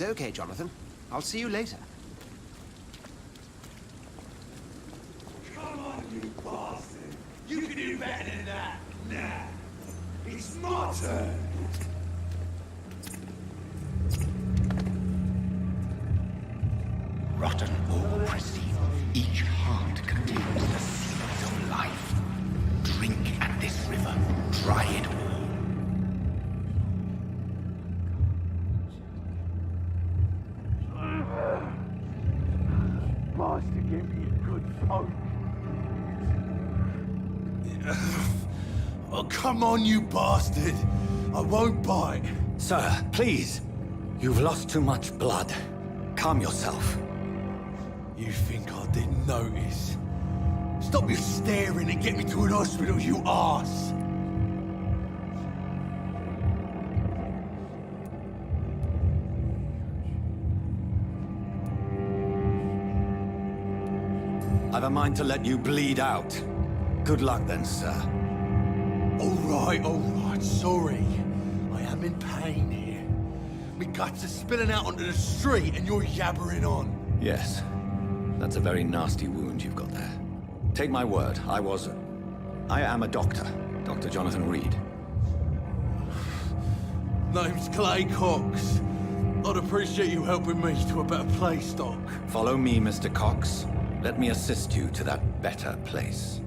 It's okay, Jonathan. I'll see you later. Come on, you bastard! You can do better than that! Nah! It's my turn! Rotten or pristine, each heart contains the seeds of life. Drink at this river, try it all. Master, give me a good poke. Oh, come on, you bastard! I won't bite. Sir, please. You've lost too much blood. Calm yourself. You think I didn't notice? Stop your staring and get me to an hospital, you arse! I've a mind to let you bleed out. Good luck then, sir. All right, sorry. I am in pain here. Me guts are spilling out onto the street and you're yabbering on. Yes. That's a very nasty wound you've got there. Take my word, I am a doctor. Dr. Jonathan Reed. Name's Clay Cox. I'd appreciate you helping me to a better place, Doc. Follow me, Mr. Cox. Let me assist you to that better place.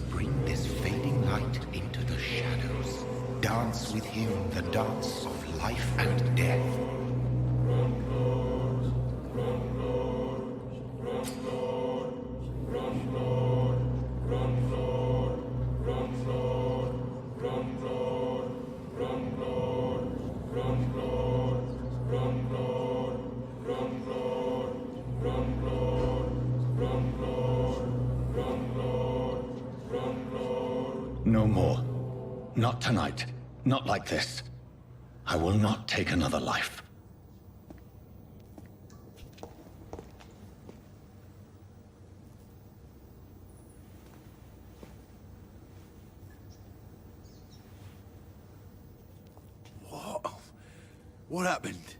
Bring this fading light into the shadows. Dance with him the dance of life and death. No more. Not tonight. Not like this. I will not take another life. What? What happened?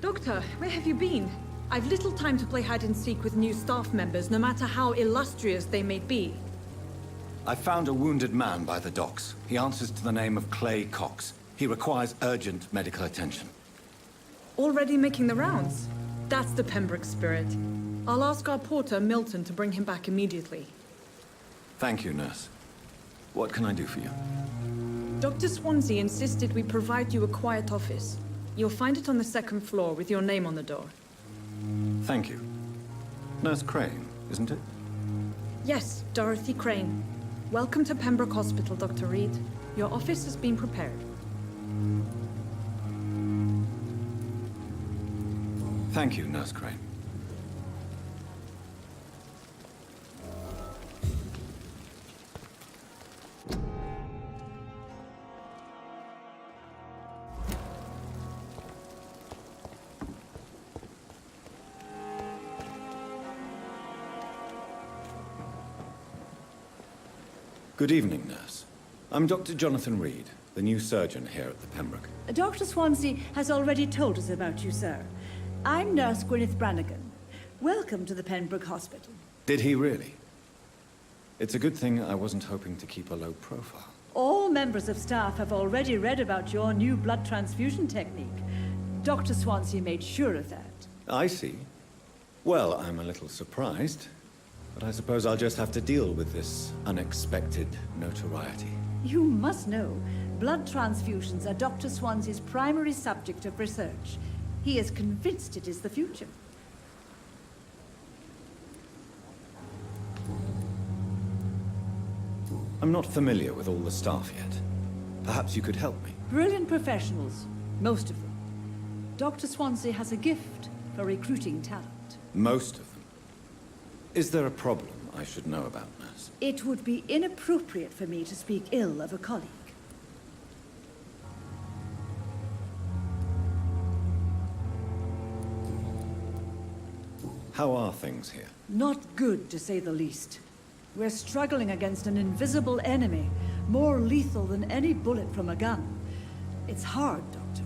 Doctor, where have you been? I've little time to play hide and seek with new staff members, no matter how illustrious they may be. I found a wounded man by the docks. He answers to the name of Clay Cox. He requires urgent medical attention. Already making the rounds? That's the Pembroke spirit. I'll ask our porter, Milton, to bring him back immediately. Thank you, nurse. What can I do for you? Dr. Swansea insisted we provide you a quiet office. You'll find it on the second floor with your name on the door. Thank you. Nurse Crane, isn't it? Yes, Dorothy Crane. Welcome to Pembroke Hospital, Dr. Reed. Your office has been prepared. Thank you, Nurse Crane. Good evening, nurse. I'm Dr. Jonathan Reed, the new surgeon here at the Pembroke. Dr. Swansea has already told us about you, sir. I'm Nurse Gwyneth Brannigan. Welcome to the Pembroke Hospital. Did he really? It's a good thing I wasn't hoping to keep a low profile. All members of staff have already read about your new blood transfusion technique. Dr. Swansea made sure of that. I see. Well, I'm a little surprised, but I suppose I'll just have to deal with this unexpected notoriety. You must know, blood transfusions are Dr. Swansea's primary subject of research. He is convinced it is the future. I'm not familiar with all the staff yet. Perhaps you could help me. Brilliant professionals, most of them. Dr. Swansea has a gift for recruiting talent. Most of them. Is there a problem I should know about, nurse? It would be inappropriate for me to speak ill of a colleague. How are things here? Not good, to say the least. We're struggling against an invisible enemy, more lethal than any bullet from a gun. It's hard, Doctor.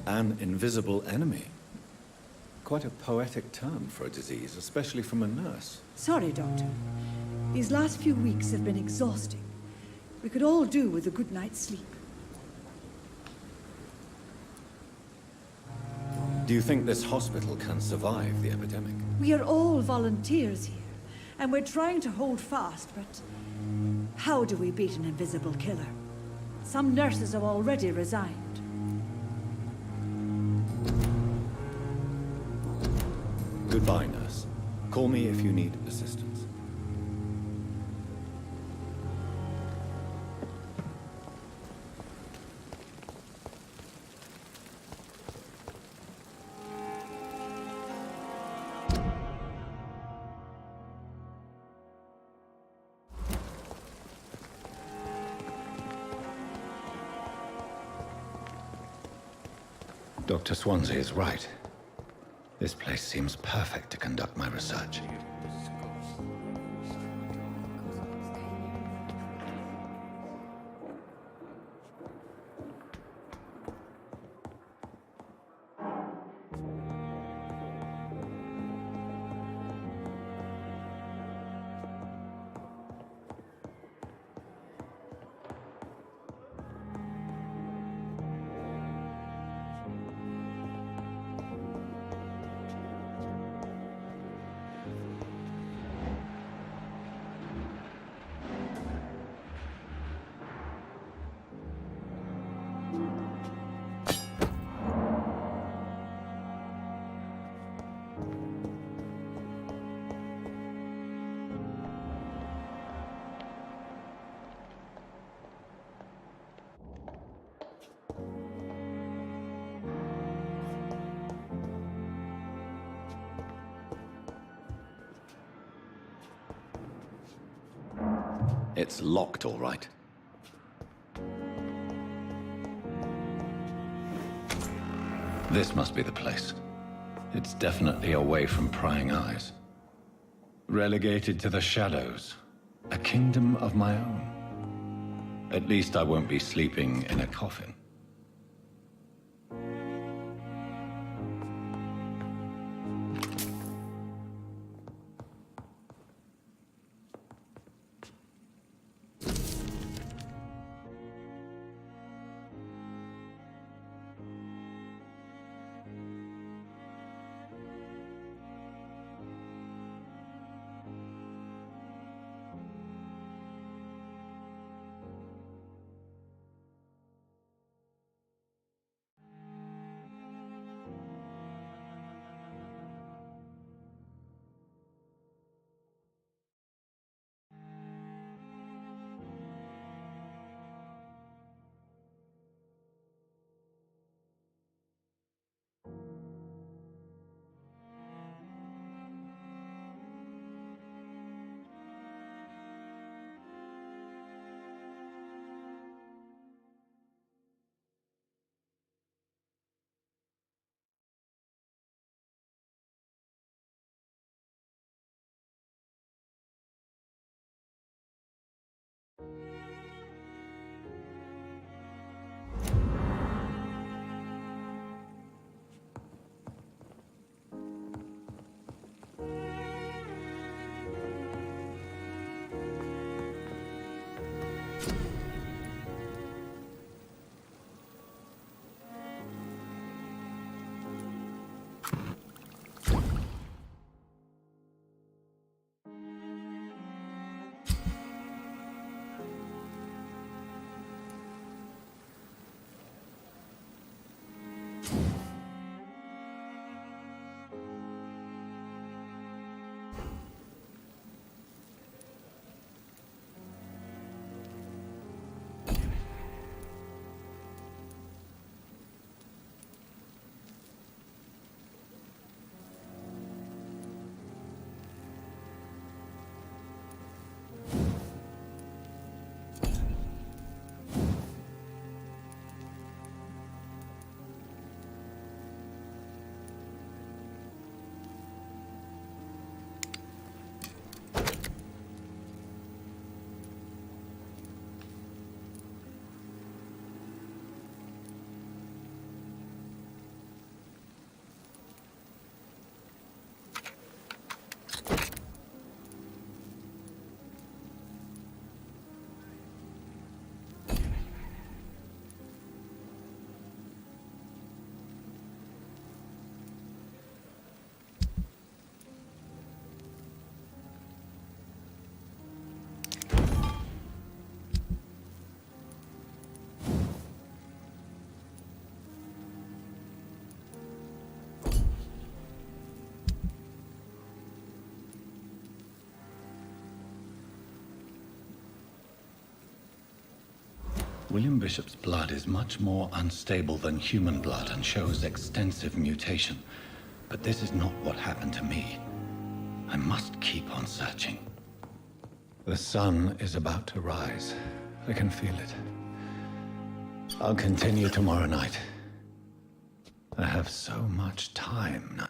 An invisible enemy? Quite a poetic term for a disease, especially from a nurse. Sorry, Doctor. These last few weeks have been exhausting. We could all do with a good night's sleep. Do you think this hospital can survive the epidemic? We are all volunteers here, and we're trying to hold fast, but how do we beat an invisible killer? Some nurses have already resigned. Goodbye, nurse. Call me if you need assistance. Dr. Swansea is right. This place seems perfect to conduct my research. It's locked, all right. This must be the place. It's definitely away from prying eyes. Relegated to the shadows. A kingdom of my own. At least I won't be sleeping in a coffin. William Bishop's blood is much more unstable than human blood and shows extensive mutation. But this is not what happened to me. I must keep on searching. The sun is about to rise. I can feel it. I'll continue tomorrow night. I have so much time now.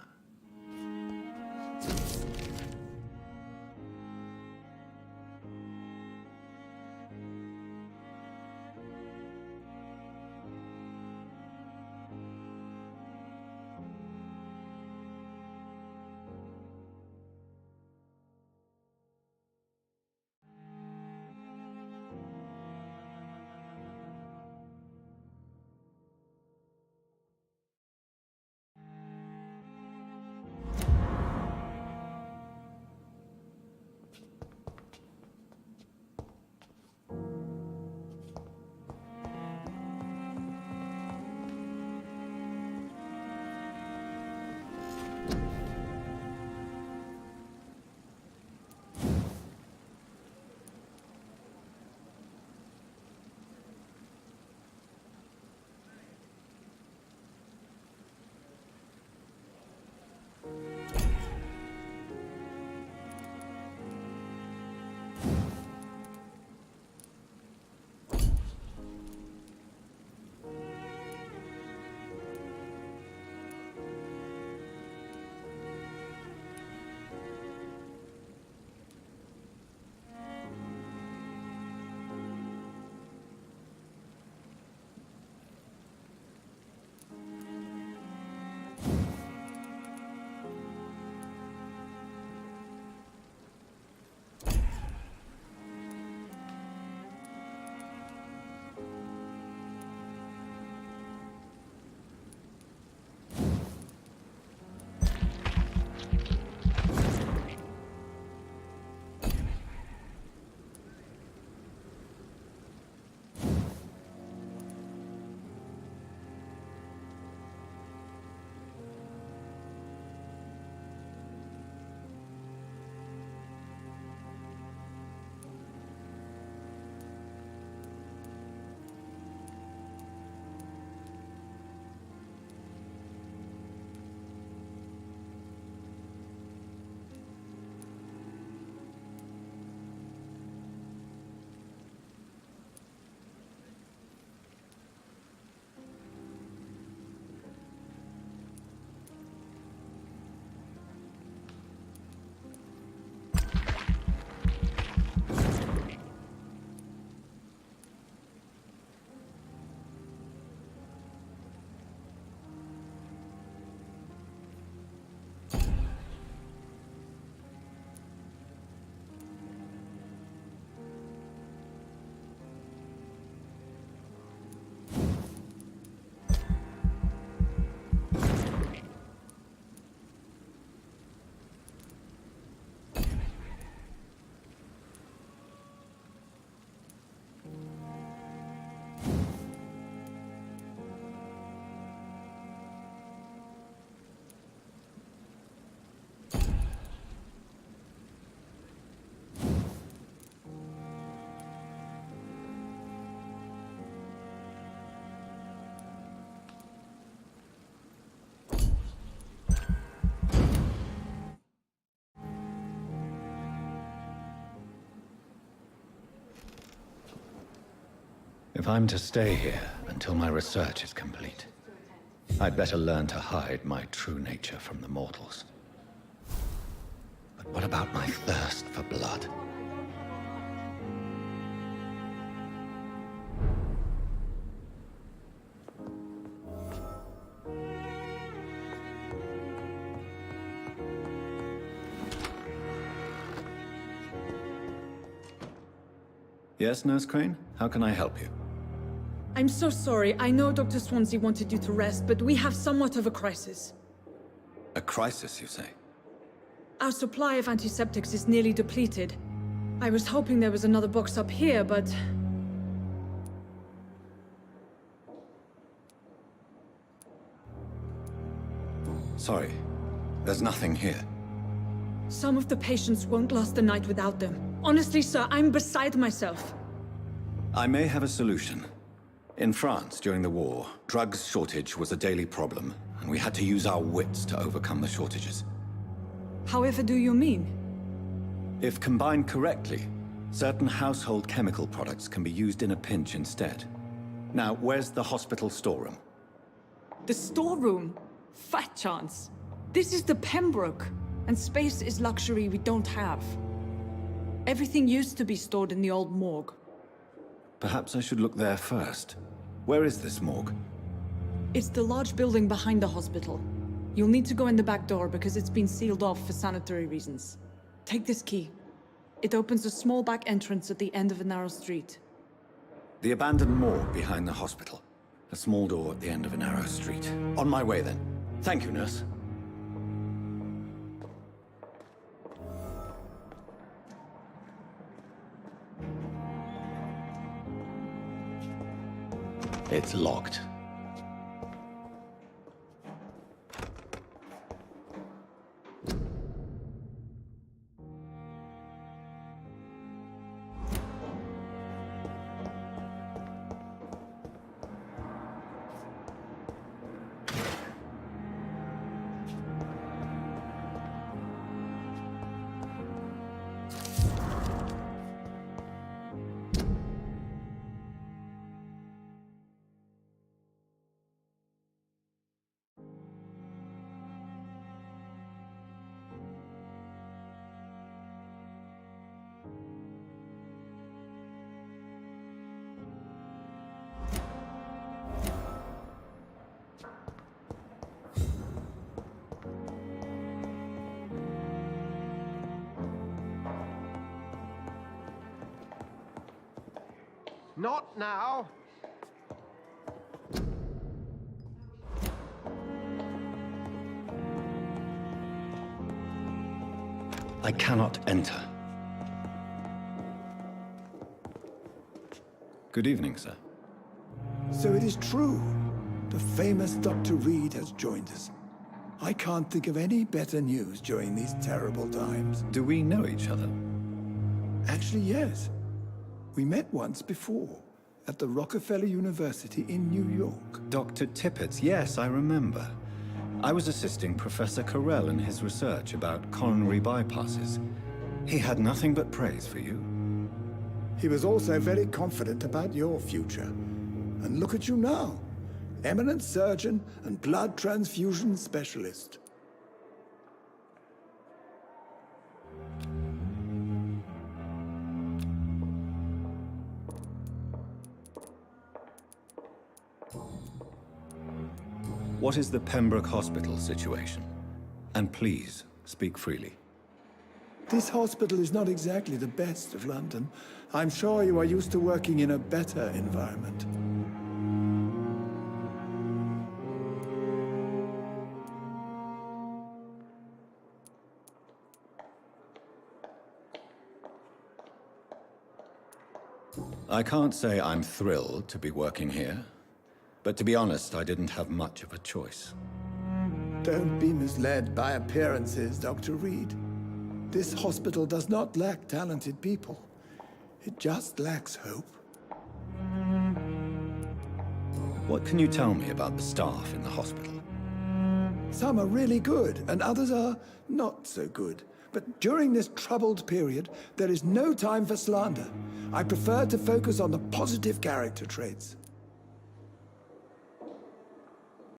If I'm to stay here until my research is complete, I'd better learn to hide my true nature from the mortals. But what about my thirst for blood? Yes, Nurse Crane? How can I help you? I'm so sorry. I know Dr. Swansea wanted you to rest, but we have somewhat of a crisis. A crisis, you say? Our supply of antiseptics is nearly depleted. I was hoping there was another box up here, but... Sorry, there's nothing here. Some of the patients won't last the night without them. Honestly, sir, I'm beside myself. I may have a solution, In France, during the war, drugs shortage was a daily problem, and we had to use our wits to overcome the shortages. However do you mean? If combined correctly, certain household chemical products can be used in a pinch instead. Now, where's the hospital storeroom? The storeroom? Fat chance. This is the Pembroke, and space is luxury we don't have. Everything used to be stored in the old morgue. Perhaps I should look there first. Where is this morgue? It's the large building behind the hospital. You'll need to go in the back door because it's been sealed off for sanitary reasons. Take this key. It opens a small back entrance at the end of a narrow street. The abandoned morgue behind the hospital. A small door at the end of a narrow street. On my way then. Thank you, nurse. It's locked. Not now. I cannot enter. Good evening, sir. So it is true. The famous Dr. Reed has joined us. I can't think of any better news during these terrible times. Do we know each other? Actually, yes. We met once before, at the Rockefeller University in New York. Dr. Tippett, yes, I remember. I was assisting Professor Carell in his research about coronary bypasses. He had nothing but praise for you. He was also very confident about your future. And look at you now. Eminent surgeon and blood transfusion specialist. What is the Pembroke Hospital situation? And please, speak freely. This hospital is not exactly the best of London. I'm sure you are used to working in a better environment. I can't say I'm thrilled to be working here. But to be honest, I didn't have much of a choice. Don't be misled by appearances, Dr. Reed. This hospital does not lack talented people. It just lacks hope. What can you tell me about the staff in the hospital? Some are really good, and others are not so good. But during this troubled period, there is no time for slander. I prefer to focus on the positive character traits.